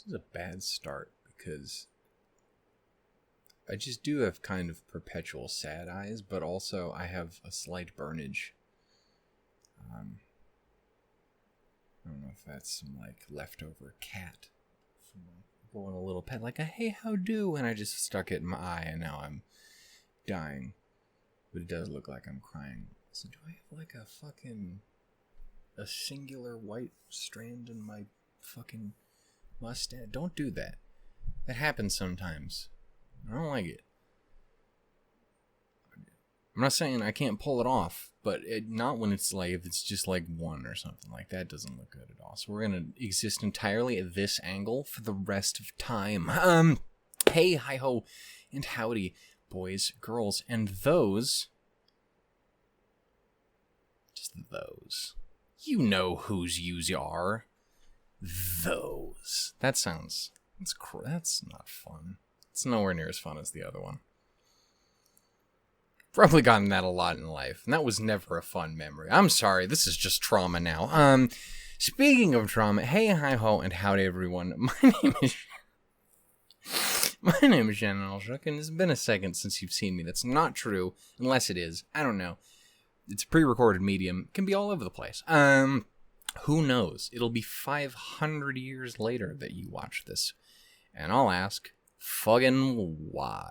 This is a bad start because I just do have kind of perpetual sad eyes, but also I have a slight burnage. I don't know if that's some like leftover cat from going a little pet, like a hey how do, and I just stuck it in my eye and now I'm dying. But it does look like I'm crying. So do I have like a singular white strand in my fucking mustache? Don't do that. That happens sometimes. I don't like it. I'm not saying I can't pull it off, but not when it's like, if it's just like one or something like that, doesn't look good at all. So we're going to exist entirely at this angle for the rest of time. Hey, hi-ho, and howdy, boys, girls, and those. Just those. You know whose yous are. Those. That's not fun. It's nowhere near as fun as the other one. Probably gotten that a lot in life, and that was never a fun memory. I'm sorry, this is just trauma now. Speaking of trauma, hey, hi ho, and howdy everyone. My name is Shannon Alshook, and it's been a second since you've seen me. That's not true, unless it is. I don't know. It's a pre-recorded medium. It can be all over the place. Who knows? It'll be 500 years later that you watch this, and I'll ask, fucking why?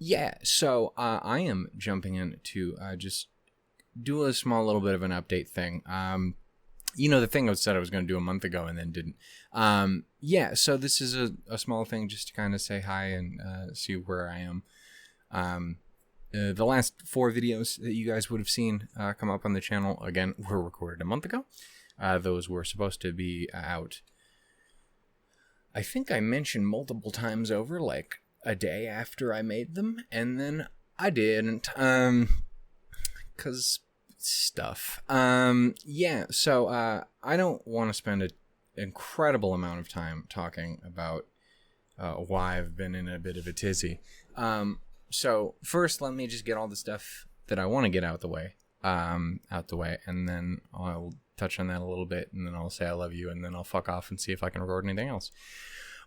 Yeah, so I am jumping in to just do a small little bit of an update thing. The thing I said I was going to do a month ago and then didn't. Yeah, so this is a small thing just to kind of say hi and see where I am. The last 4 videos that you guys would have seen come up on the channel, again, were recorded a month ago. Those were supposed to be out. I think I mentioned multiple times over, like, a day after I made them, and then I didn't, cause stuff. Yeah, so, I don't want to spend an incredible amount of time talking about, why I've been in a bit of a tizzy. So, first, let me just get all the stuff that I want to get out the way, and then I'll touch on that a little bit, and then I'll say I love you, and then I'll fuck off and see if I can record anything else.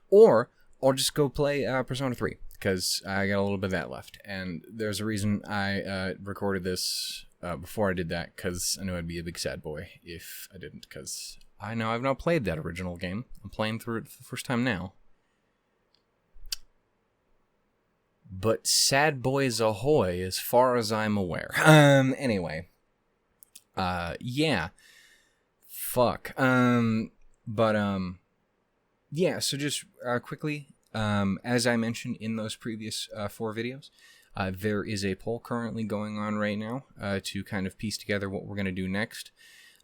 Or I'll just go play Persona 3, because I got a little bit of that left. And there's a reason I recorded this before I did that, because I knew I'd be a big sad boy if I didn't, because I know I've not played that original game. I'm playing through it for the first time now. But sad boys ahoy, as far as I'm aware. Anyway. Yeah. Fuck. Yeah, so just quickly, as I mentioned in those previous 4 videos, there is a poll currently going on right now to kind of piece together what we're going to do next.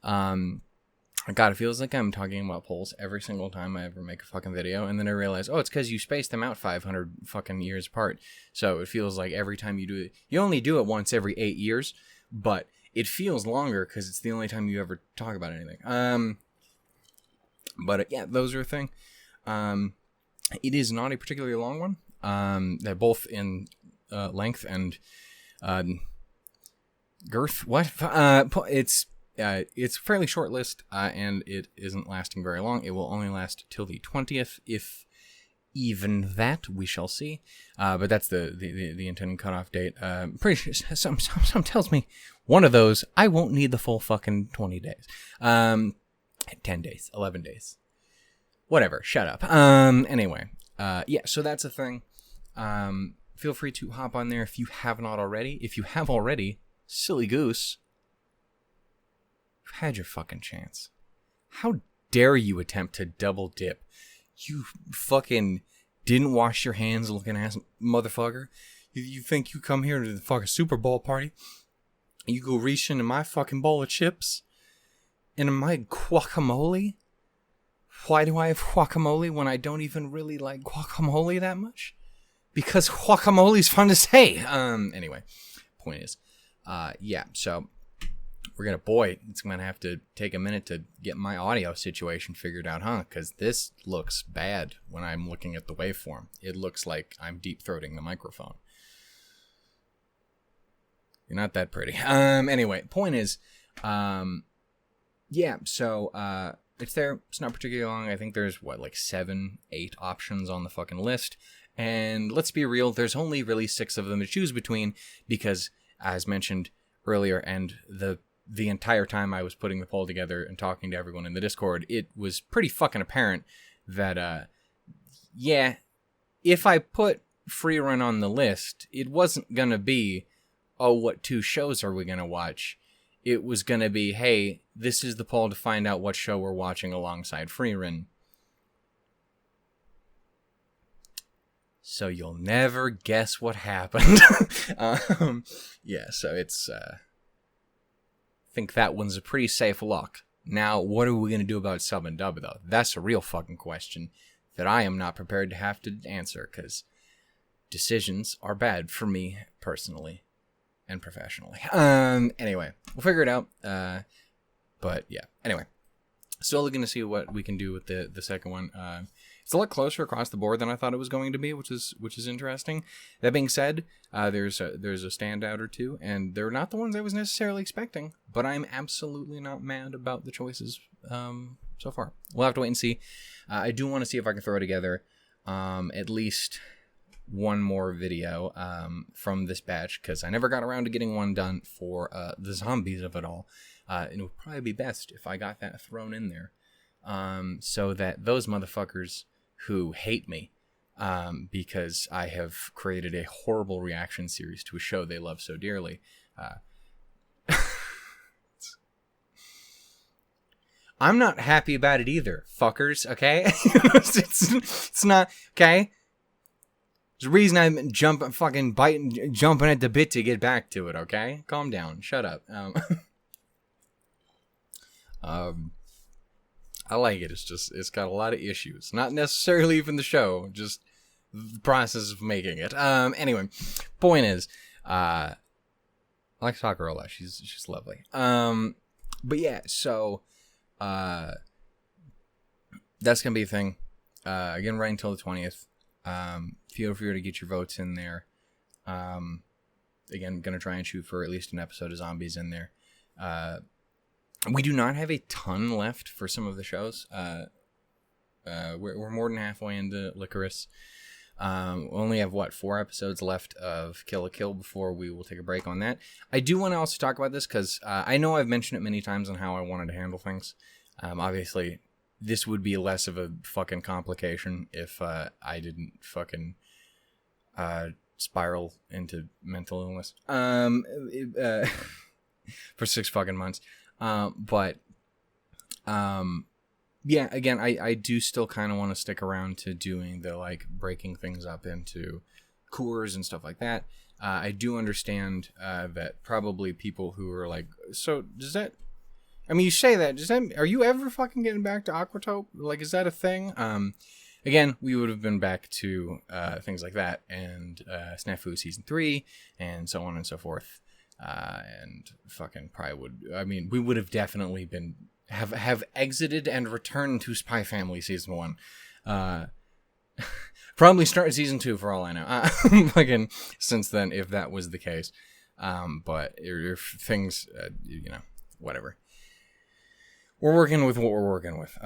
God, it feels like I'm talking about polls every single time I ever make a fucking video, and then I realize, oh, it's because you spaced them out 500 fucking years apart. So it feels like every time you do it, you only do it once every 8 years, but it feels longer because it's the only time you ever talk about anything. Yeah, those are a thing. It is not a particularly long one. They're both in length and girth. What? It's a fairly short list, and it isn't lasting very long. It will only last till the 20th, if even that. We shall see. But that's the intended cutoff date. Pretty sure some tells me one of those I won't need the full fucking 20 days. 10 days, 11 days. Whatever, shut up. Anyway, yeah, so that's a thing. Feel free to hop on there if you have not already. If you have already, silly goose, you've had your fucking chance. How dare you attempt to double dip? You fucking didn't wash your hands looking ass motherfucker. You think you come here to the fucking Super Bowl party, you go reach into my fucking bowl of chips, into my guacamole? Why do I have guacamole when I don't even really like guacamole that much? Because guacamole's fun to say. Anyway, point is, yeah, so it's gonna have to take a minute to get my audio situation figured out, huh? Because this looks bad when I'm looking at the waveform. It looks like I'm deep-throating the microphone. You're not that pretty. Anyway, point is, yeah, so, it's there. It's not particularly long. I think there's, like 7, 8 options on the fucking list. And let's be real, there's only really 6 of them to choose between because, as mentioned earlier, and the entire time I was putting the poll together and talking to everyone in the Discord, it was pretty fucking apparent that, yeah, if I put Frieren on the list, it wasn't going to be, oh, what 2 shows are we going to watch? It was going to be, hey, this is the poll to find out what show we're watching alongside Frieren. So you'll never guess what happened. Yeah, so it's, I think that one's a pretty safe lock. Now, what are we going to do about sub and dub, though? That's a real fucking question that I am not prepared to have to answer, because decisions are bad for me personally and professionally. Anyway, we'll figure it out. But yeah, anyway, still looking to see what we can do with the second one. It's a lot closer across the board than I thought it was going to be, which is interesting. That being said, there's a standout or 2, and they're not the ones I was necessarily expecting, but I'm absolutely not mad about the choices so far. We'll have to wait and see. I do want to see if I can throw together at least one more video from this batch, because I never got around to getting one done for the zombies of it all. It would probably be best if I got that thrown in there, so that those motherfuckers who hate me because I have created a horrible reaction series to a show they love so dearly. I'm not happy about it either, fuckers, okay? it's not, okay? There's a reason I'm jumping at the bit to get back to it, okay? Calm down, shut up. I like it. It's got a lot of issues. Not necessarily even the show, just the process of making it. Anyway, point is, I like to talk to her a lot. She's lovely. But yeah, so, that's gonna be a thing. Again, right until the 20th. Feel free to get your votes in there. Again, gonna try and shoot for at least an episode of zombies in there. We do not have a ton left for some of the shows. We're more than halfway into Licorice. We only have, 4 episodes left of Kill la Kill before we will take a break on that. I do want to also talk about this because I know I've mentioned it many times on how I wanted to handle things. Obviously, this would be less of a fucking complication if I didn't fucking spiral into mental illness for 6 fucking months. Yeah, again, I do still kind of want to stick around to doing the, breaking things up into cores and stuff like that. I do understand, that probably people who are so does that, I mean, you say that, are you ever fucking getting back to Aquatope? Is that a thing? Again, we would have been back to, things like that, and, Snafu Season 3, and so on and so forth. And fucking probably would, I mean, we would have definitely been, have exited and returned to Spy Family Season 1. Probably start Season 2 for all I know. Fucking since then, if that was the case. But if things, whatever. We're working with what we're working with.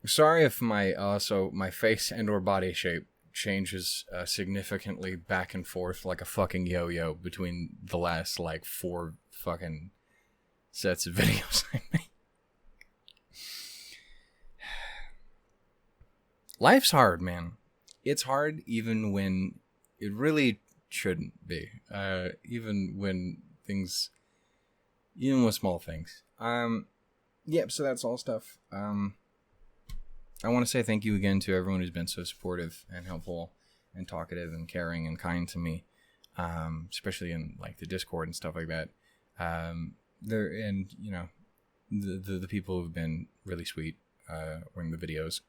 Sorry if my face and or body shape changes significantly back and forth like a fucking yo-yo between the last 4 fucking sets of videos I make. Life's hard, man. It's hard even when it really shouldn't be. Even with small things. Yep, so that's all stuff. I want to say thank you again to everyone who's been so supportive and helpful and talkative and caring and kind to me, especially in the Discord and stuff like that. The people who've been really sweet when the videos,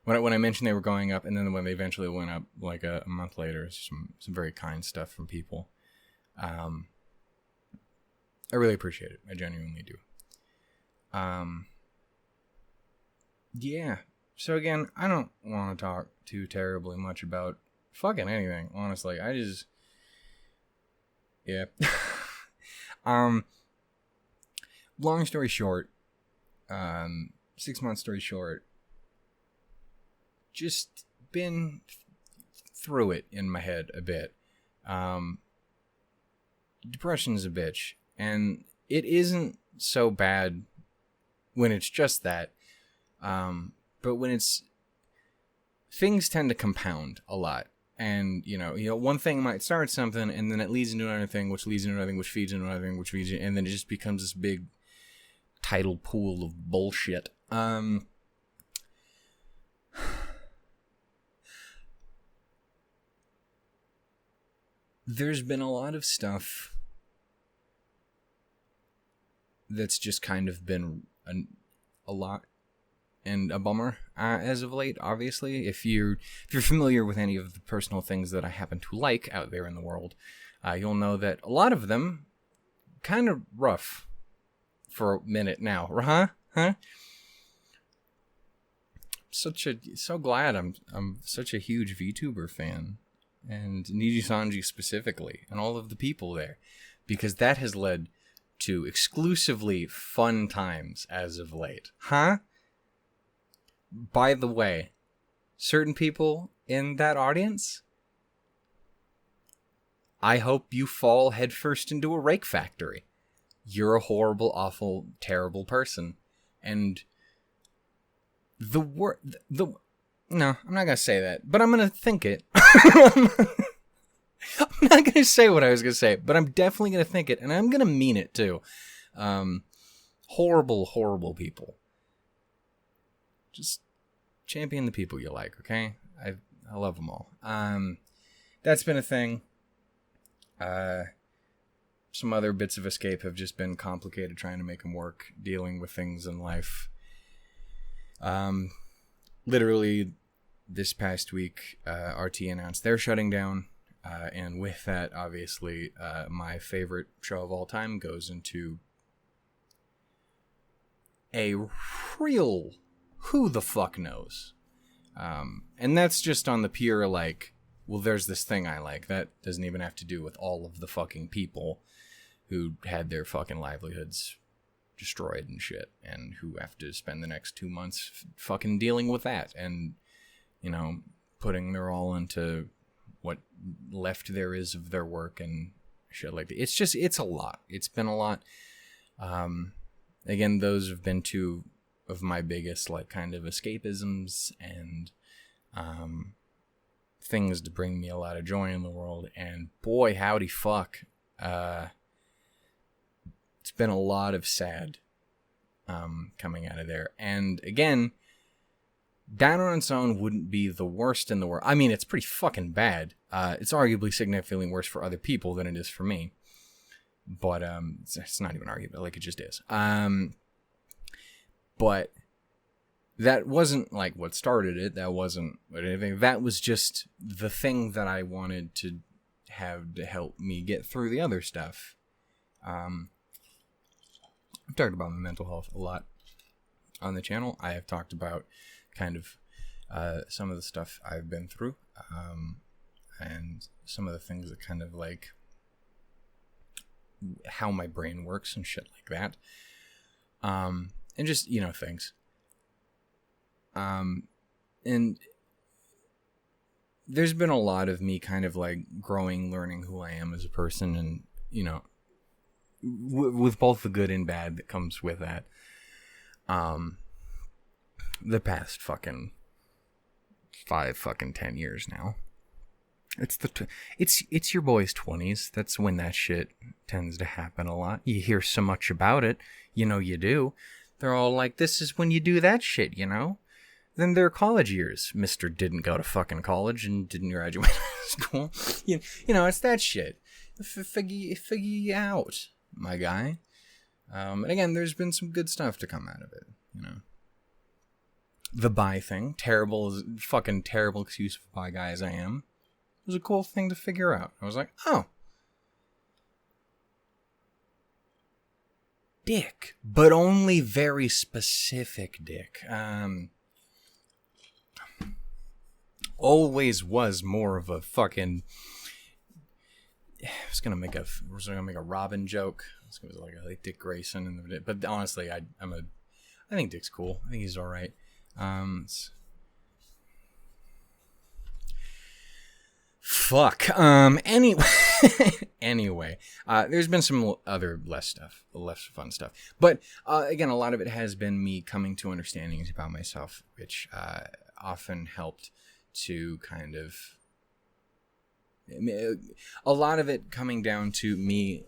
when I mentioned they were going up, and then when they eventually went up a month later, some very kind stuff from people. I really appreciate it. I genuinely do. Yeah. So again, I don't want to talk too terribly much about fucking anything, honestly. Yeah. Long story short, 6 month story short, just been through it in my head a bit. Depression's a bitch, and it isn't so bad when it's just that. But when it's, things tend to compound a lot. And, you know, one thing might start something, and then it leads into another thing, which leads into another thing, which feeds into another thing, which feeds into, and then it just becomes this big tidal pool of bullshit. There's been a lot of stuff that's just kind of been a lot and a bummer as of late. Obviously, if you're familiar with any of the personal things that I happen to like out there in the world, you'll know that a lot of them kind of rough for a minute now. Huh? So glad I'm such a huge VTuber fan, and Niji Sanji specifically, and all of the people there, because that has led to exclusively fun times as of late. Huh? By the way, certain people in that audience, I hope you fall headfirst into a rake factory. You're a horrible, awful, terrible person. And no, I'm not gonna say that, but I'm gonna think it. I'm not gonna say what I was gonna say, but I'm definitely gonna think it, and I'm gonna mean it too. Horrible, horrible people. Just champion the people you like, okay? I love them all. That's been a thing. Some other bits of escape have just been complicated, trying to make them work, dealing with things in life. Literally, this past week, RT announced they're shutting down. And with that, obviously, my favorite show of all time goes into a real who the fuck knows. And that's just on the pure, like, well, there's this thing I like. That doesn't even have to do with all of the fucking people who had their fucking livelihoods destroyed and shit, and who have to spend the next 2 months fucking dealing with that, and, you know, putting their all into what left there is of their work and shit like that. It's a lot. It's been a lot. Again, those have been two of my biggest, like, kind of escapisms and things to bring me a lot of joy in the world. And boy, howdy fuck, it's been a lot of sad coming out of there. And again, down on its own wouldn't be the worst in the world. I mean, it's pretty fucking bad. It's arguably significantly worse for other people than it is for me. But it's not even arguable, like, it just is. But that wasn't, like, what started it. That wasn't anything. That was just the thing that I wanted to have to help me get through the other stuff. I've talked about my mental health a lot on the channel. I have talked about kind of some of the stuff I've been through, and some of the things that kind of, like, how my brain works and shit like that, and just, you know, things, and there's been a lot of me kind of, like, growing, learning who I am as a person, and, you know, with both the good and bad that comes with that. The past fucking 10 years now. It's your boy's 20s. That's when that shit tends to happen a lot. You hear so much about it. You know you do. They're all like, this is when you do that shit, you know? Then their college years. Mr. didn't go to fucking college and didn't graduate school. You know, it's that shit. Figure you out, my guy. And again, there's been some good stuff to come out of it, you know? The bi thing, fucking terrible excuse for bi guy as I am, was a cool thing to figure out. I was like, oh, dick, but only very specific dick. Always was more of a fucking. I was gonna make a Robin joke. I was gonna like Dick Grayson, but honestly, I think Dick's cool. I think he's all right. Fuck. Anyway, anyway, there's been some other less fun stuff. But again, a lot of it has been me coming to understandings about myself, which often helped to kind of. A lot of it coming down to me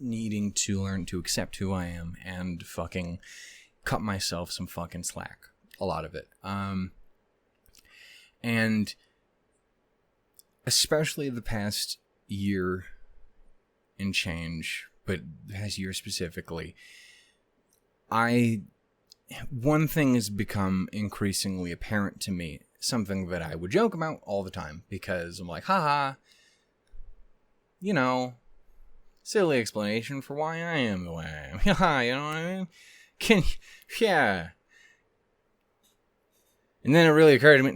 needing to learn to accept who I am and fucking cut myself some fucking slack. A lot of it. And especially the past year and change, but past year specifically, one thing has become increasingly apparent to me, something that I would joke about all the time, because I'm like, haha, you know, silly explanation for why I am the way I am. Haha, you know what I mean? Yeah. And then it really occurred to me,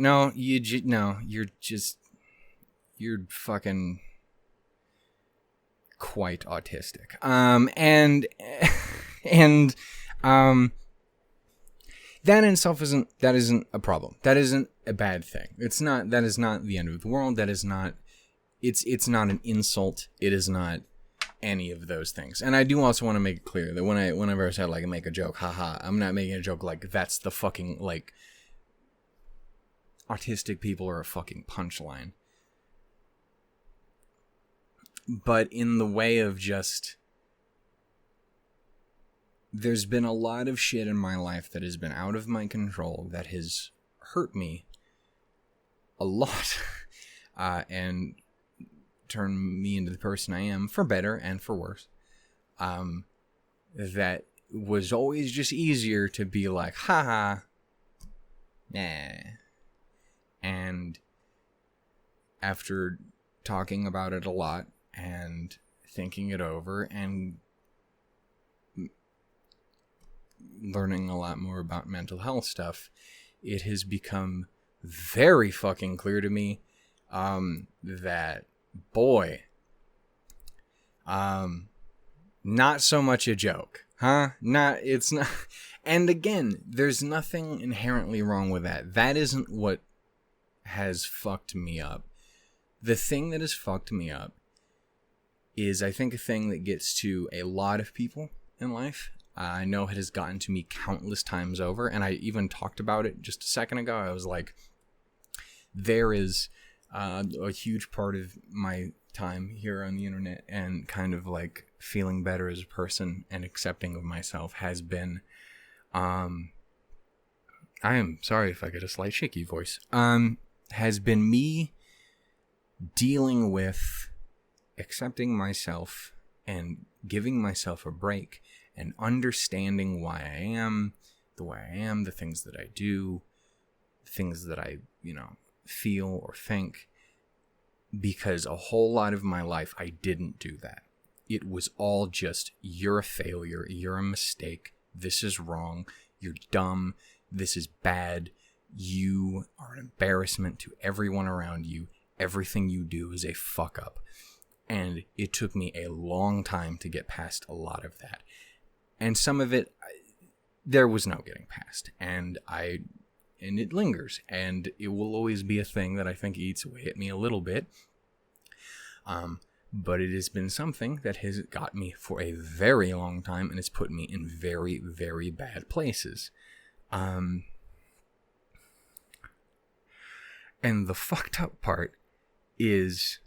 you're fucking quite autistic. And that in itself isn't a problem. That isn't a bad thing. That is not the end of the world. That is not, it's not an insult. It is not any of those things. And I do also want to make it clear that whenever I said, like, make a joke, haha, I'm not making a joke like that's the fucking, like, autistic people are a fucking punchline. But in the way of just, there's been a lot of shit in my life that has been out of my control that has hurt me a lot and turned me into the person I am, for better and for worse. That was always just easier to be like, haha, nah. And after talking about it a lot and thinking it over and learning a lot more about mental health stuff, it has become very fucking clear to me that, boy, not so much a joke, huh? It's not. And again, there's nothing inherently wrong with that. That isn't what has fucked me up. The thing that has fucked me up is, I think, a thing that gets to a lot of people in life. I know it has gotten to me countless times over, and I even talked about it just a second ago. I was like, there is a huge part of my time here on the internet and kind of like feeling better as a person and accepting of myself has been, I am sorry if I get a slight shaky voice, has been me dealing with accepting myself and giving myself a break and understanding why I am the way I am, the things that I do, things that I, feel or think, because a whole lot of my life I didn't do that. It was all just, you're a failure, you're a mistake, this is wrong, you're dumb, this is bad, you are an embarrassment to everyone around you, everything you do is a fuck up. And it took me a long time to get past a lot of that. And some of it, there was no getting past. And it lingers. And it will always be a thing that I think eats away at me a little bit. But it has been something that has got me for a very long time and has put me in very, very bad places. And the fucked up part is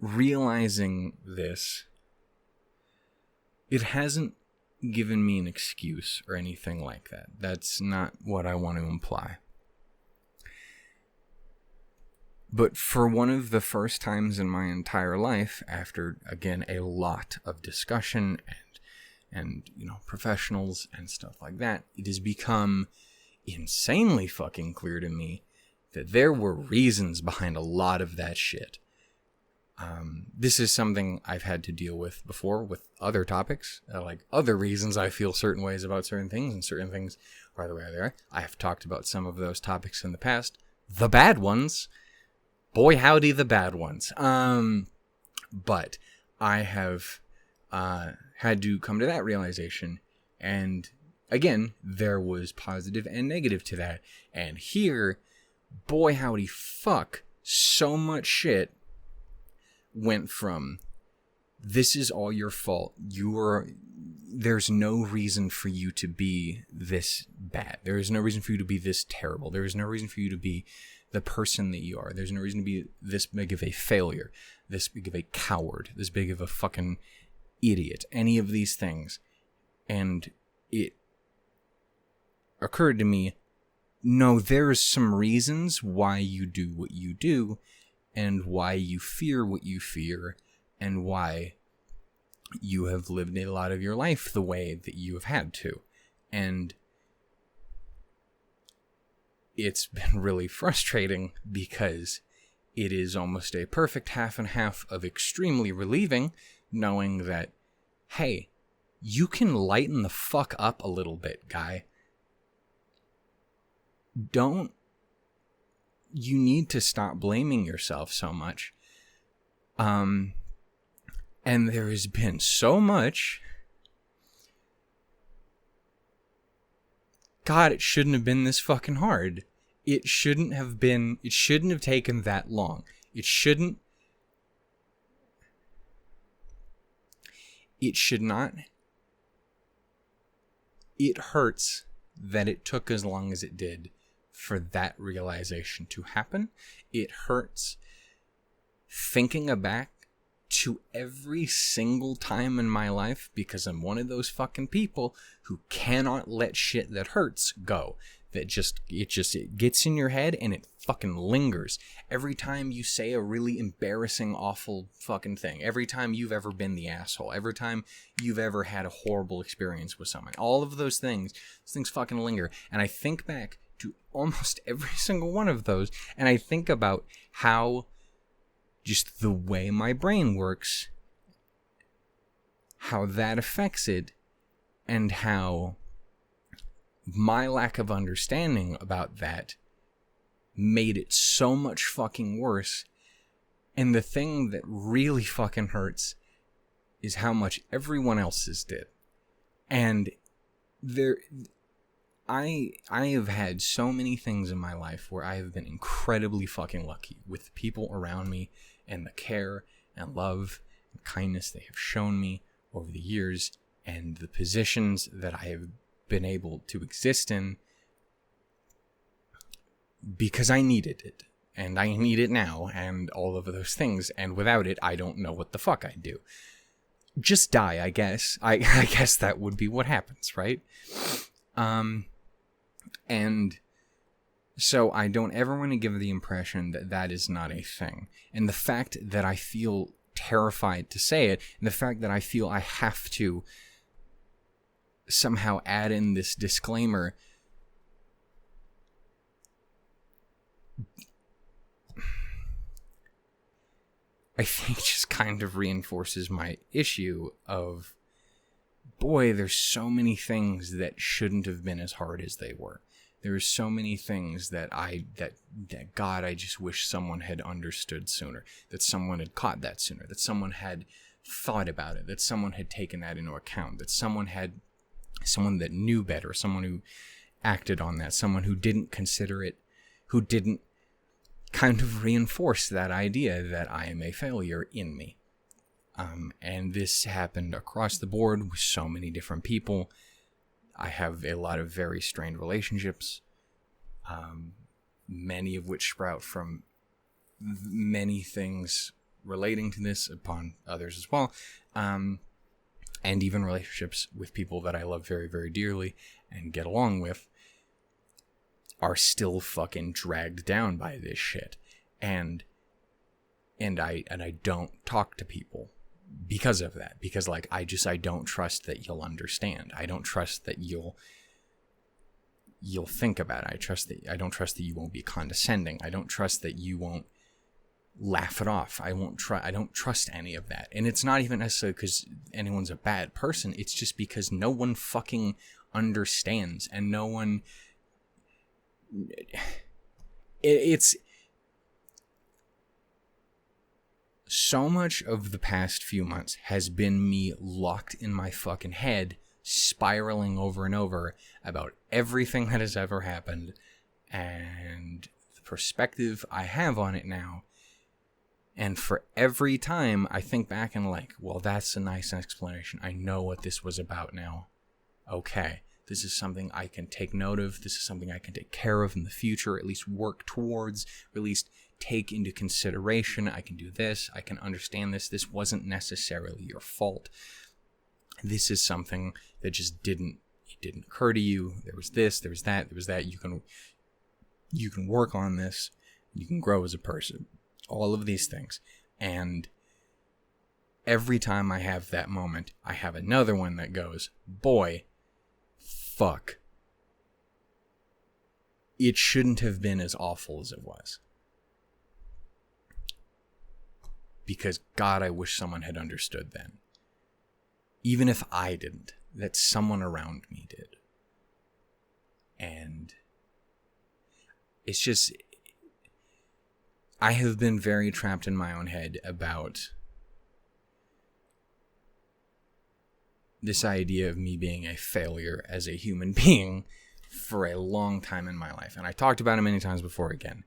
realizing this. It hasn't given me an excuse or anything like that. That's not what I want to imply. But for one of the first times in my entire life, after, again, a lot of discussion and professionals and stuff like that, it has become insanely fucking clear to me that there were reasons behind a lot of that shit. This is something I've had to deal with before with other topics, like other reasons I feel certain ways about certain things, and certain things are the way they are. I have talked about some of those topics in the past. The bad ones. Boy, howdy, the bad ones. But I have had to come to that realization, and again, there was positive and negative to that. And here, boy howdy fuck, so much shit went from, this is all your fault. There's no reason for you to be this bad. There is no reason for you to be this terrible. There is no reason for you to be the person that you are. There's no reason to be this big of a failure, this big of a coward, this big of a fucking idiot, any of these things. And it occurred to me, no, there's some reasons why you do what you do, and why you fear what you fear, and why you have lived a lot of your life the way that you have had to. And it's been really frustrating because it is almost a perfect half and half of extremely relieving knowing that, hey, you can lighten the fuck up a little bit, guy. You need to stop blaming yourself so much. And there has been so much. God, it shouldn't have been this fucking hard. It shouldn't have taken that long. It should not. It hurts that it took as long as it did for that realization to happen. It hurts thinking back to every single time in my life, because I'm one of those fucking people who cannot let shit that hurts go. That it gets in your head and it fucking lingers. Every time you say a really embarrassing, awful fucking thing. Every time you've ever been the asshole. Every time you've ever had a horrible experience with someone. All of those things fucking linger. And I think back to almost every single one of those, and I think about how just the way my brain works, how that affects it, and how my lack of understanding about that made it so much fucking worse. And the thing that really fucking hurts is how much everyone else's did. And I have had so many things in my life where I have been incredibly fucking lucky with the people around me and the care and love and kindness they have shown me over the years, and the positions that I have been able to exist in because I needed it, and I need it now, and all of those things, and without it, I don't know what the fuck I'd do. Just die, I guess. I guess that would be what happens, right? And so I don't ever want to give the impression that that is not a thing. And the fact that I feel terrified to say it, and the fact that I feel I have to somehow add in this disclaimer, I think just kind of reinforces my issue of, boy, there's so many things that shouldn't have been as hard as they were. There are so many things that God, I just wish someone had understood sooner, that someone had caught that sooner, that someone had thought about it, that someone had taken that into account, that someone that knew better, someone who acted on that, someone who didn't consider it, who didn't kind of reinforce that idea that I am a failure in me. And this happened across the board with so many different people. I have a lot of very strained relationships, many of which sprout from many things relating to this, upon others as well, and even relationships with people that I love very, very dearly and get along with are still fucking dragged down by this shit. And I don't talk to people because of that, because like I don't trust that you'll understand. I don't trust that you'll think about it. I don't trust that you won't be condescending. I don't trust that you won't laugh it off. I don't trust any of that. And it's not even necessarily because anyone's a bad person. It's just because no one fucking understands, and no one. It's so much of the past few months has been me locked in my fucking head spiraling over and over about everything that has ever happened and the perspective I have on it now. And for every time I think back and like, well, that's a nice explanation. I know what this was about now. Okay, this is something I can take note of. This is something I can take care of in the future, at least work towards, or at least take into consideration. I can do this. I can understand this. This wasn't necessarily your fault. This is something that just didn't occur to you. There was this, there was that, there was that. You can work on this. You can grow as a person. All of these things. And every time I have that moment, I have another one that goes, boy, fuck. It shouldn't have been as awful as it was. Because, God, I wish someone had understood then. Even if I didn't, that someone around me did. And it's just, I have been very trapped in my own head about this idea of me being a failure as a human being for a long time in my life. And I talked about it many times before again.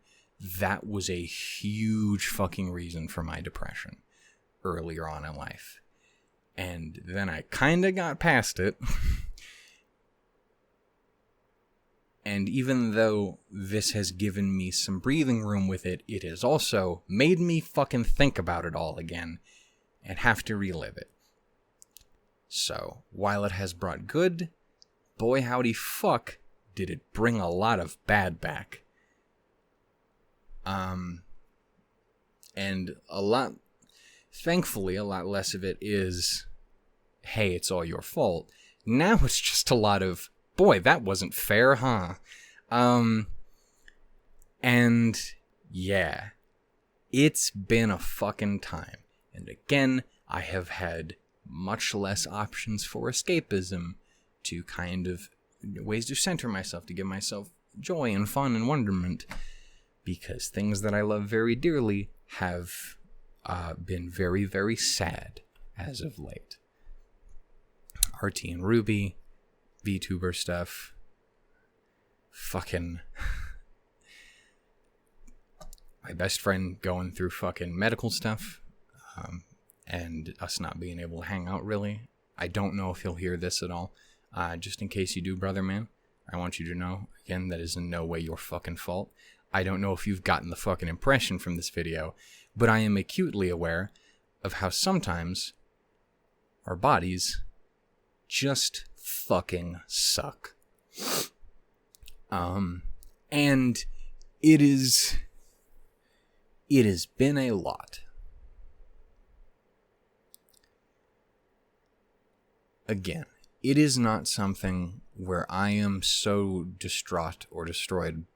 That was a huge fucking reason for my depression earlier on in life. And then I kind of got past it. And even though this has given me some breathing room with it, it has also made me fucking think about it all again and have to relive it. So, while it has brought good, boy howdy fuck, did it bring a lot of bad back. And thankfully, a lot less of it is, hey, it's all your fault. Now it's just a lot of, boy, that wasn't fair, huh? And yeah, it's been a fucking time. And again, I have had much less options for escapism, to kind of ways to center myself, to give myself joy and fun and wonderment, because things that I love very dearly have been very, very sad as of late. RT and Ruby, VTuber stuff, fucking my best friend going through fucking medical stuff, and us not being able to hang out really. I don't know if you'll hear this at all. Just in case you do, brother man, I want you to know, again, that is in no way your fucking fault. I don't know if you've gotten the fucking impression from this video, but I am acutely aware of how sometimes our bodies just fucking suck. And it has been a lot. Again, it is not something where I am so distraught or destroyed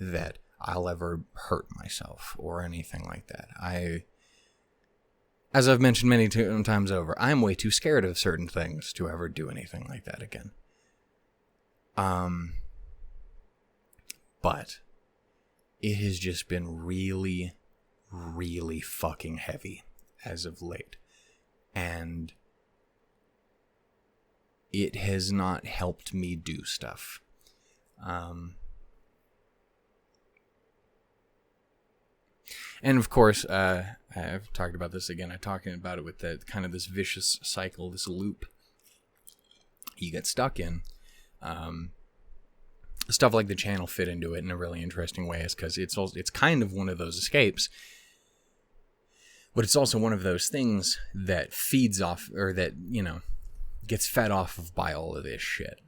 that I'll ever hurt myself or anything like that. As I've mentioned many times over, I'm way too scared of certain things to ever do anything like that again. But it has just been really, really fucking heavy as of late. And it has not helped me do stuff. And of course, I've talked about this again. I'm talking about it with the kind of this vicious cycle, this loop you get stuck in. Stuff like the channel fit into it in a really interesting way, is because it's kind of one of those escapes, but it's also one of those things that feeds off, or that, you know, gets fed off of by all of this shit.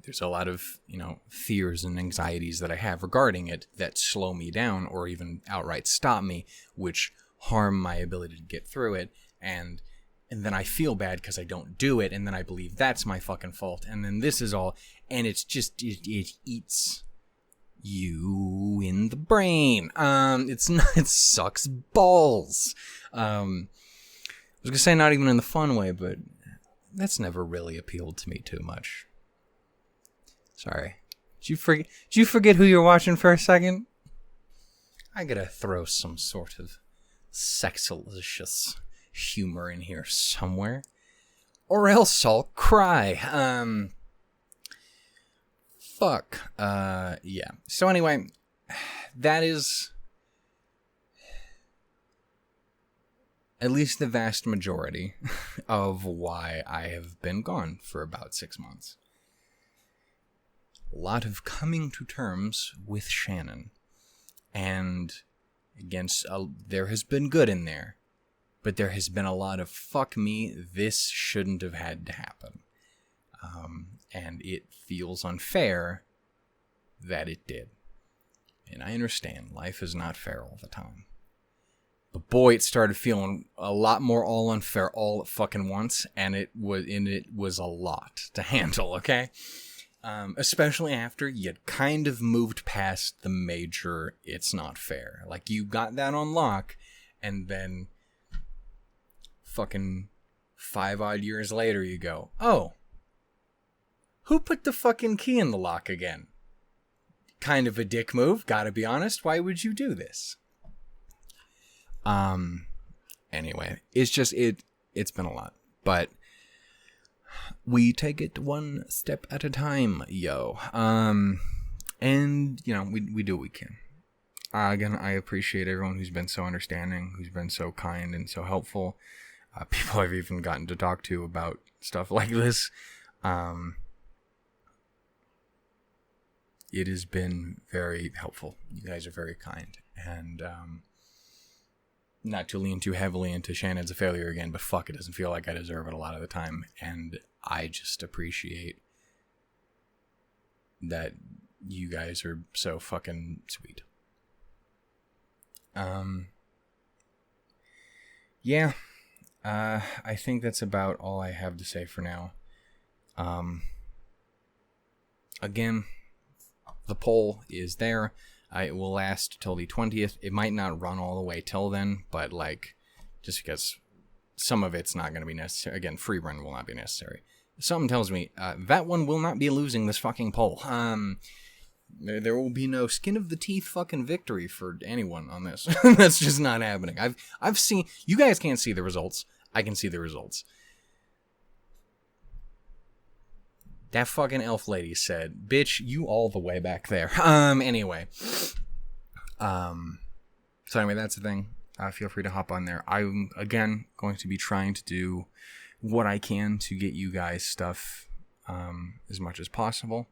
There's a lot of, you know, fears and anxieties that I have regarding it that slow me down or even outright stop me, which harm my ability to get through it. And then I feel bad because I don't do it, and then I believe that's my fucking fault. And then this is all, and it's just, it eats you in the brain. It's not, it sucks balls. I was gonna say not even in the fun way, but that's never really appealed to me too much. Sorry. Did you forget who you're watching for a second? I gotta throw some sort of sexalicious humor in here somewhere. or else I'll cry. Fuck. Yeah. So anyway, that is at least the vast majority of why I have been gone for about 6 months. A lot of coming to terms with Shannon. And again, there has been good in there, but there has been a lot of fuck me, this shouldn't have had to happen. And it feels unfair that it did. And I understand, life is not fair all the time. But boy, it started feeling a lot more all unfair all at fucking once, and it was a lot to handle, okay? Especially after you'd kind of moved past the major it's not fair. Like, you got that on lock, and then fucking 5 odd years later you go, oh, who put the fucking key in the lock again? Kind of a dick move, gotta be honest. Why would you do this? Anyway, it's just, it's been a lot. But we take it one step at a time, yo. And, you know, we do what we can. Again, I appreciate everyone who's been so understanding, who's been so kind and so helpful. People I've even gotten to talk to about stuff like this. It has been very helpful. You guys are very kind. And, not to lean too heavily into Shannon's a failure again, but fuck, it doesn't feel like I deserve it a lot of the time. And I just appreciate that you guys are so fucking sweet. Yeah. I think that's about all I have to say for now. Again, the poll is there. It will last till the 20th. It might not run all the way till then, but like, just because some of it's not going to be necessary. Again, Frieren will not be necessary. Something tells me that one will not be losing this fucking poll. There will be no skin of the teeth fucking victory for anyone on this. That's just not happening. I've seen, you guys can't see the results. I can see the results. That fucking elf lady said, bitch, you all the way back there. Anyway. So anyway, that's the thing. Feel free to hop on there. I'm, again, going to be trying to do what I can to get you guys stuff as much as possible.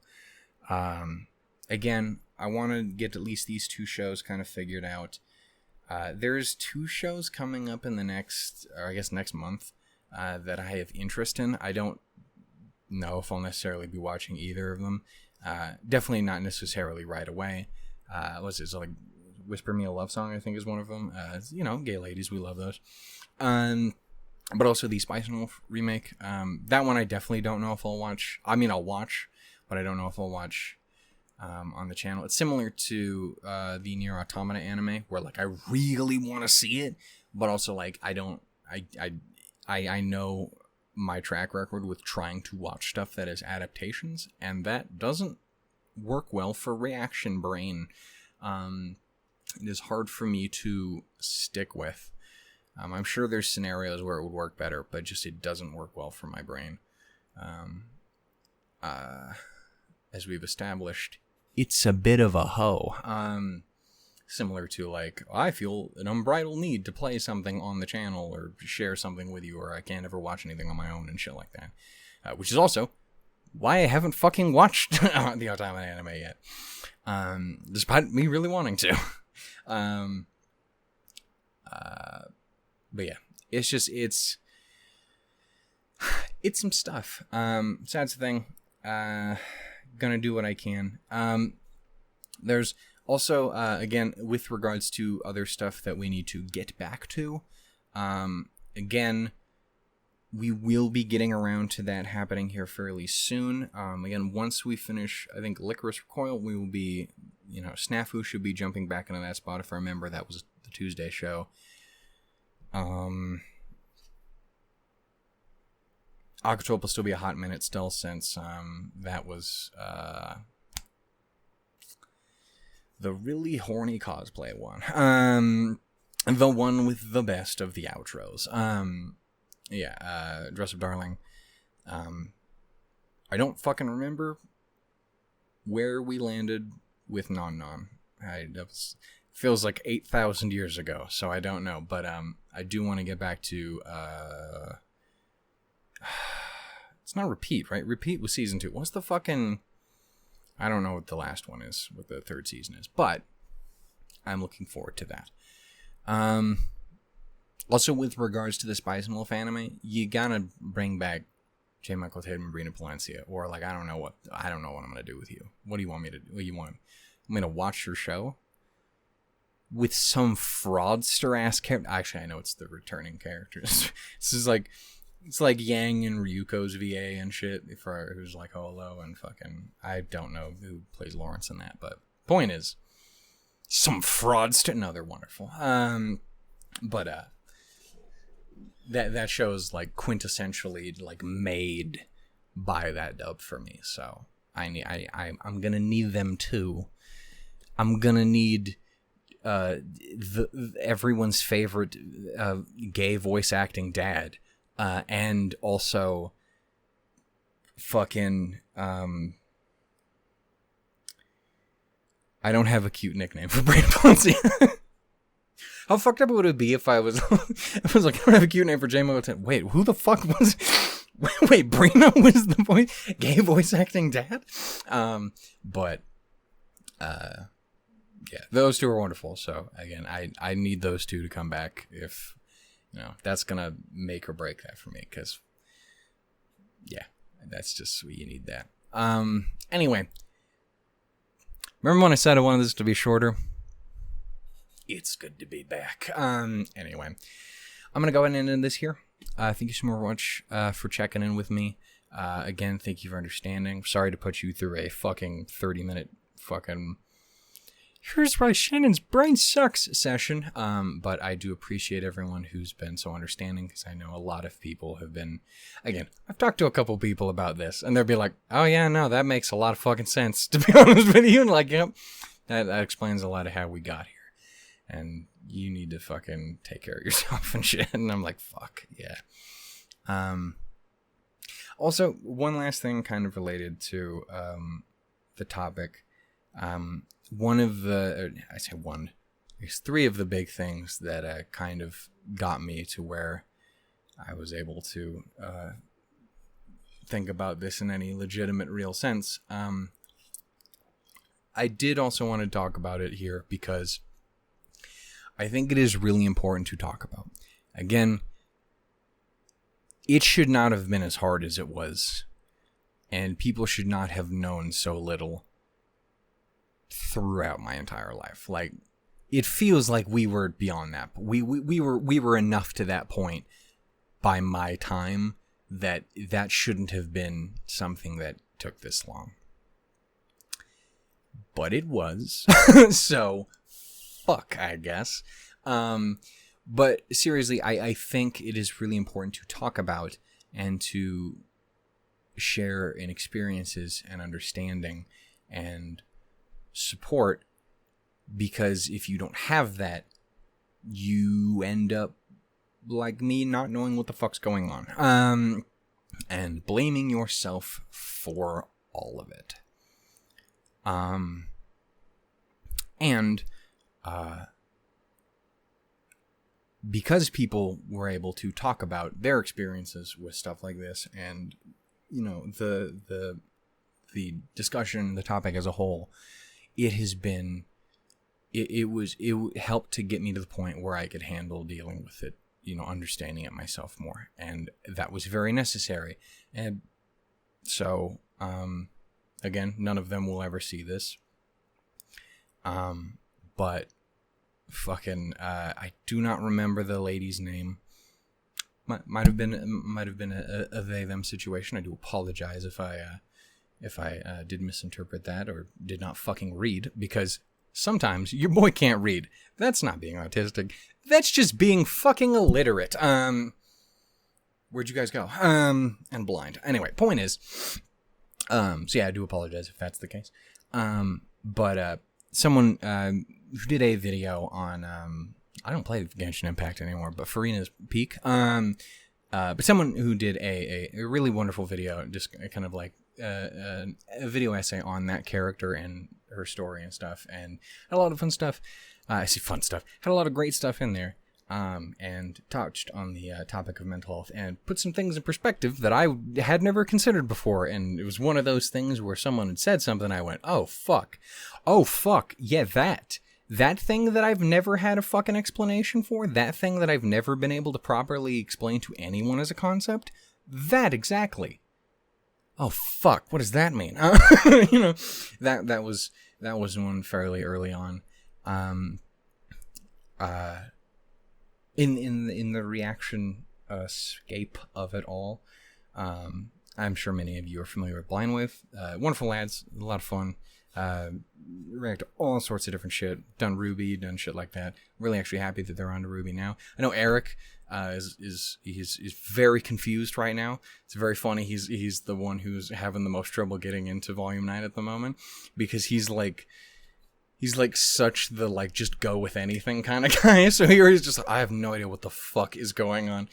Again, I want to get at least these 2 shows kind of figured out. There's 2 shows coming up in the next month, that I have interest in. I don't know if I'll necessarily be watching either of them. Definitely not necessarily right away. What's it? So like, Whisper Me a Love Song, I think, is one of them. You know, gay ladies, we love those. But also the Spice and Wolf remake. That one I definitely don't know if I'll watch. I mean, I'll watch, but I don't know if I'll watch on the channel. It's similar to the Nier Automata anime, where like I really want to see it, but also like I know my track record with trying to watch stuff that is adaptations, and that doesn't work well for reaction brain. It is hard for me to stick with. I'm sure there's scenarios where it would work better, but just it doesn't work well for my brain. As we've established, it's a bit of a hoe. Similar to, like, I feel an unbridled need to play something on the channel or share something with you, or I can't ever watch anything on my own and shit like that. Which is also why I haven't fucking watched the Automata anime yet. Despite me really wanting to. But yeah, it's just, it's some stuff. So that's the thing. Gonna do what I can. There's also, again, with regards to other stuff that we need to get back to, again, we will be getting around to that happening here fairly soon. Again, once we finish, I think, Licorice Recoil, we will be, you know, Snafu should be jumping back into that spot. If I remember, that was the Tuesday show. October will still be a hot minute still, since that was the really horny cosplay one. The one with the best of the outros. Yeah, Dress Up Darling. I don't fucking remember where we landed with Non. Feels like 8,000 years ago, so I don't know. But I do want to get back to it's not Repeat, right? Repeat was season 2. What's the fucking... I don't know what the last one is, what the third season is, but I'm looking forward to that. Also, with regards to the Spice and Wolf anime, you gotta bring back J. Michael Tatum and Brina Palencia, or like I don't know what I'm gonna do with you. What do you want me to do? What do you want? I'm gonna watch your show with some fraudster ass character. Actually, I know it's the returning characters. This is like it's like Yang and Ryuko's VA and shit. Who's like Holo and fucking I don't know who plays Lawrence in that, but point is, some fraudster. No, they're wonderful. But that show is like quintessentially like made by that dub for me. So I'm gonna need them too. I'm gonna need everyone's favorite gay voice acting dad, and also fucking I don't have a cute nickname for Brina Palencia. How fucked up would it be if I was like, I don't have a cute name for J. Michael Tatum. Wait, who the fuck was... Wait, Brina was the gay voice acting dad? Yeah, those two are wonderful. So, again, I need those two to come back if, that's going to make or break that for me. Because, yeah, that's just, you need that. Anyway. Remember when I said I wanted this to be shorter? It's good to be back. Anyway, I'm going to go ahead and end this here. Thank you so much for checking in with me. Again, thank you for understanding. Sorry to put you through a fucking 30-minute fucking... Here's why Shannon's brain sucks session. But I do appreciate everyone who's been so understanding, because I know a lot of people have been... Again, I've talked to a couple people about this, and they'll be like, oh yeah, no, that makes a lot of fucking sense, to be honest with you. And like, yep, that explains a lot of how we got here. And you need to fucking take care of yourself and shit. And I'm like, fuck, yeah. Also, one last thing kind of related to the topic. Three of the big things that kind of got me to where I was able to think about this in any legitimate, real sense. I did also want to talk about it here because I think it is really important to talk about. Again, it should not have been as hard as it was, and people should not have known so little throughout my entire life. Like, it feels like we were beyond that. We were enough to that point by my time that shouldn't have been something that took this long. But it was. So, fuck, I guess. But seriously, I think it is really important to talk about and to share in experiences and understanding and support, because if you don't have that, you end up like me, not knowing what the fuck's going on, and blaming yourself for all of it. Because people were able to talk about their experiences with stuff like this, and the discussion, the topic as a whole, it helped to get me to the point where I could handle dealing with it, understanding it myself more, and that was very necessary. And so, again, none of them will ever see this, but fucking, I do not remember the lady's name. Might have been a they them situation. I do apologize if I did misinterpret that or did not fucking read, because sometimes your boy can't read. That's not being autistic. That's just being fucking illiterate. Where'd you guys go? And blind. Anyway, point is, so yeah, I do apologize if that's the case. But someone who did a video on, I don't play Genshin Impact anymore, but Frieren's Peak, But someone who did a really wonderful video, just kind of like a video essay on that character and her story and stuff, and had a lot of fun stuff. I see fun stuff. Had a lot of great stuff in there, and touched on the topic of mental health and put some things in perspective that I had never considered before. And it was one of those things where someone had said something, and I went, "Oh fuck, yeah, that thing that I've never had a fucking explanation for, that thing that I've never been able to properly explain to anyone as a concept, that exactly. Oh fuck, what does that mean?" You know, that was one fairly early on. In the reaction scape of it all, I'm sure many of you are familiar with Blindwave. Wonderful lads, a lot of fun. React to all sorts of different shit. Done Ruby, done shit like that. Really actually happy that they're on to Ruby now. I know Eric is very confused right now. It's very funny. He's the one who's having the most trouble getting into Volume 9 at the moment, because he's like such the like just go with anything kind of guy. So he's just, I have no idea what the fuck is going on.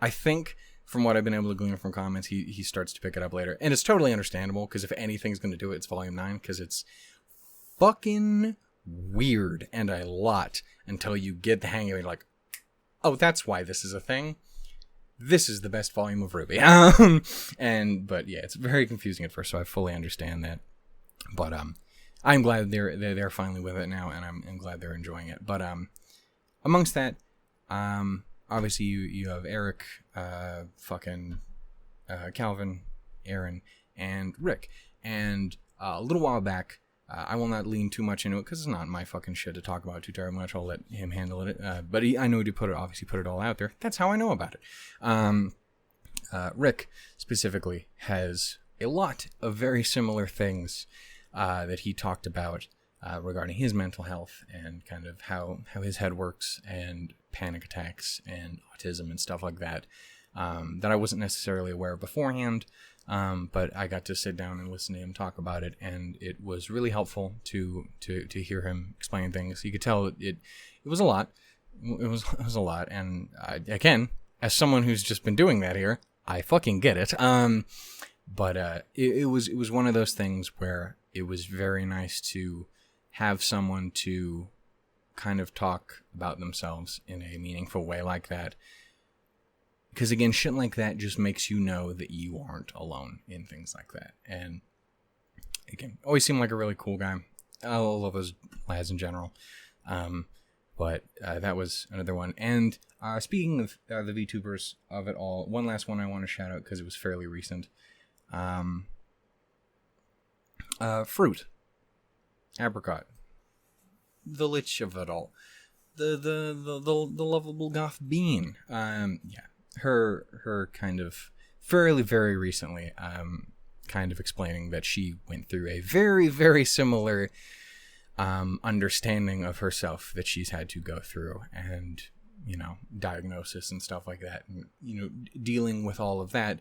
I think from what I've been able to glean from comments, he starts to pick it up later. And it's totally understandable, because if anything's going to do it, it's Volume 9, because it's fucking weird and a lot until you get the hang of it. Like, oh, that's why this is a thing. This is the best volume of Ruby. But yeah, it's very confusing at first, so I fully understand that. But I'm glad they're finally with it now, and I'm glad they're enjoying it. But amongst that, obviously you have Eric, Calvin, Aaron, and Rick. And a little while back, I will not lean too much into it, because it's not my fucking shit to talk about too terribly much. I'll let him handle it. But I know he put it all out there. That's how I know about it. Rick specifically has a lot of very similar things that he talked about regarding his mental health and kind of how his head works, and panic attacks and autism and stuff like that, that I wasn't necessarily aware of beforehand. But I got to sit down and listen to him talk about it, and it was really helpful to hear him explain things. You could tell it was a lot. It was a lot, and again, as someone who's just been doing that here, I fucking get it. But it was one of those things where it was very nice to have someone to kind of talk about themselves in a meaningful way like that. Because again, shit like that just makes you know that you aren't alone in things like that. And again, always seemed like a really cool guy. I love those lads in general. But that was another one. And speaking of the VTubers of it all, one last one I want to shout out because it was fairly recent. Fruit. Apricot. The lich of it all. The lovable goth bean. Yeah. Her kind of very recently, kind of explaining that she went through a very, very similar understanding of herself that she's had to go through, and, you know, diagnosis and stuff like that, and, you know, dealing with all of that.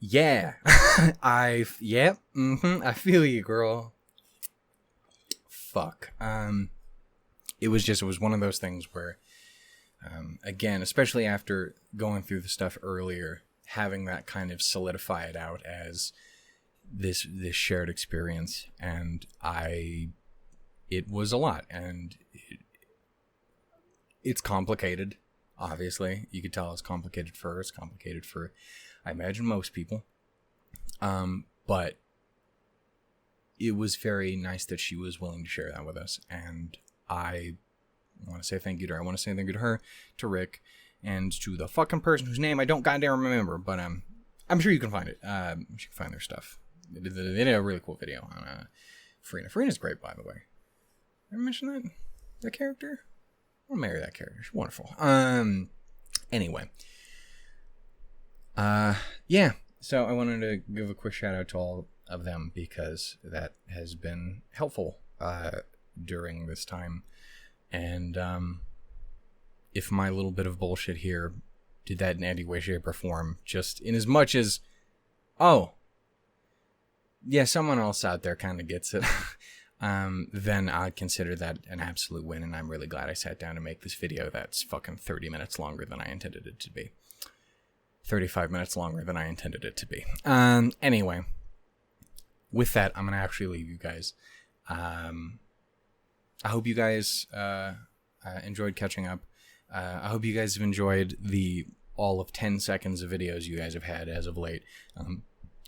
Yeah. I feel you, girl. Fuck. It was one of those things where, again, especially after going through the stuff earlier, having that kind of solidify it out as this shared experience, and it was a lot, and it's complicated, obviously. You could tell it's complicated for her, it's complicated for, I imagine, most people, but it was very nice that she was willing to share that with us, and I want to say thank you to her. I want to say thank you to her, to Rick, and to the fucking person whose name I don't goddamn remember, but I'm sure you can find it. You can find their stuff. They did a really cool video on Frieren. Frieren's great, by the way. Did I mention that character? I'll marry that character. She's wonderful. Anyway. Yeah. So I wanted to give a quick shout out to all of them, because that has been helpful during this time. And if my little bit of bullshit here did that in any way, shape, or form, just in as much as, oh, yeah, someone else out there kind of gets it. then I'd consider that an absolute win, and I'm really glad I sat down to make this video that's fucking 30 minutes longer than I intended it to be. 35 minutes longer than I intended it to be. Anyway, with that, I'm going to actually leave you guys. I hope you guys enjoyed catching up. I hope you guys have enjoyed all of 10 seconds of videos you guys have had as of late.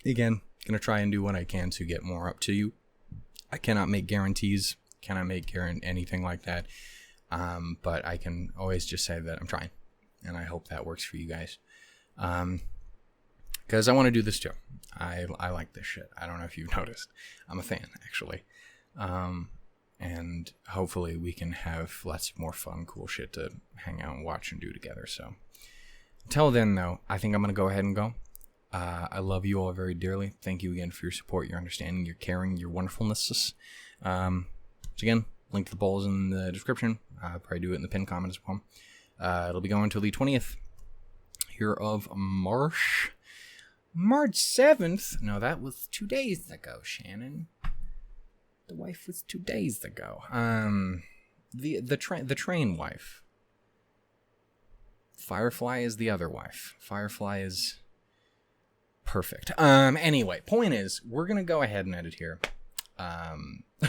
Again, going to try and do what I can to get more up to you. I cannot make guarantees, cannot make anything like that, but I can always just say that I'm trying, and I hope that works for you guys, because I want to do this too. I like this shit. I don't know if you've noticed. I'm a fan, actually, and hopefully we can have lots more fun, cool shit to hang out and watch and do together. So until then, though, I think I'm going to go ahead and go. I love you all very dearly. Thank you again for your support, your understanding, your caring, your wonderfulness. So again, link to the polls in the description. I'll probably do it in the pinned comment as well. It'll be going until the 20th here of March 7th. No, that was 2 days ago, Shannon. The wife was 2 days ago. The train wife. Firefly is the other wife. Firefly is perfect. Anyway, point is, we're gonna go ahead and edit here.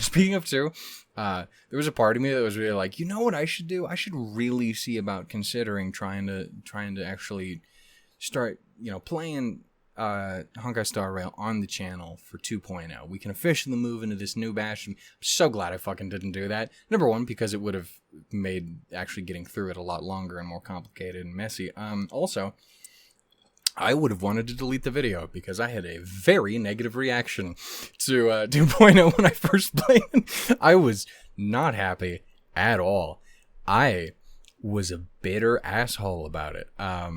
Speaking of two, there was a part of me that was really like, you know what I should do? I should really see about considering trying to actually start, playing Honkai Star Rail on the channel for 2.0. We can officially move into this new batch. I'm so glad I fucking didn't do that. Number one, because it would have made actually getting through it a lot longer and more complicated and messy. Also, I would have wanted to delete the video because I had a very negative reaction to 2.0 when I first played it. I was not happy at all. I was a bitter asshole about it. I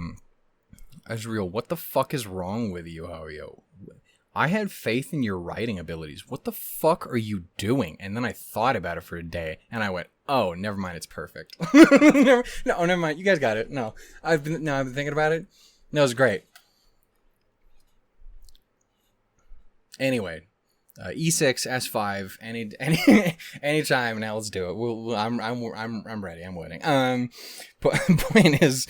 was real. What the fuck is wrong with you, Hario? I had faith in your writing abilities. What the fuck are you doing? And then I thought about it for a day, and I went, oh, never mind, it's perfect. Never mind. You guys got it. No, I've been thinking about it. No, it was great. Anyway, E6, S5, anytime now. Let's do it. I'm ready. I'm waiting. Point is,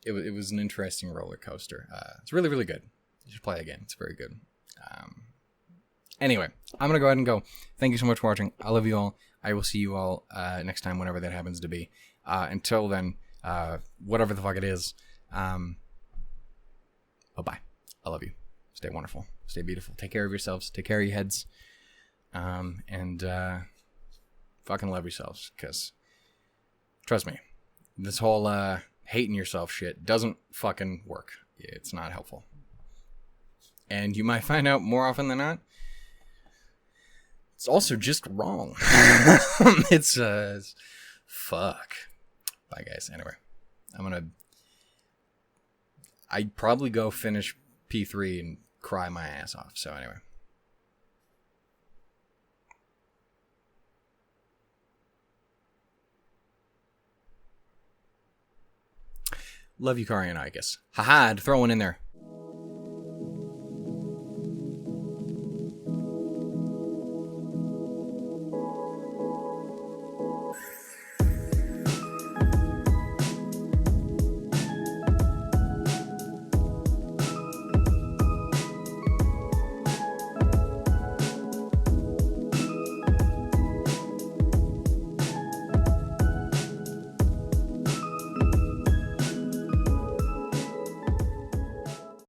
it was an interesting roller coaster. It's really, really good. You should play it again. It's very good. Anyway, I'm gonna go ahead and go. Thank you so much for watching. I love you all. I will see you all next time, whenever that happens to be. Until then, whatever the fuck it is. Bye-bye. I love you. Stay wonderful. Stay beautiful. Take care of yourselves. Take care of your heads. And fucking love yourselves. Because, trust me, this whole hating yourself shit doesn't fucking work. It's not helpful. And you might find out more often than not, it's also just wrong. It's fuck. Bye, guys. Anyway, I'd probably go finish P3 and cry my ass off. So anyway. Love you, Kari and Aigis. Haha, to throw one in there.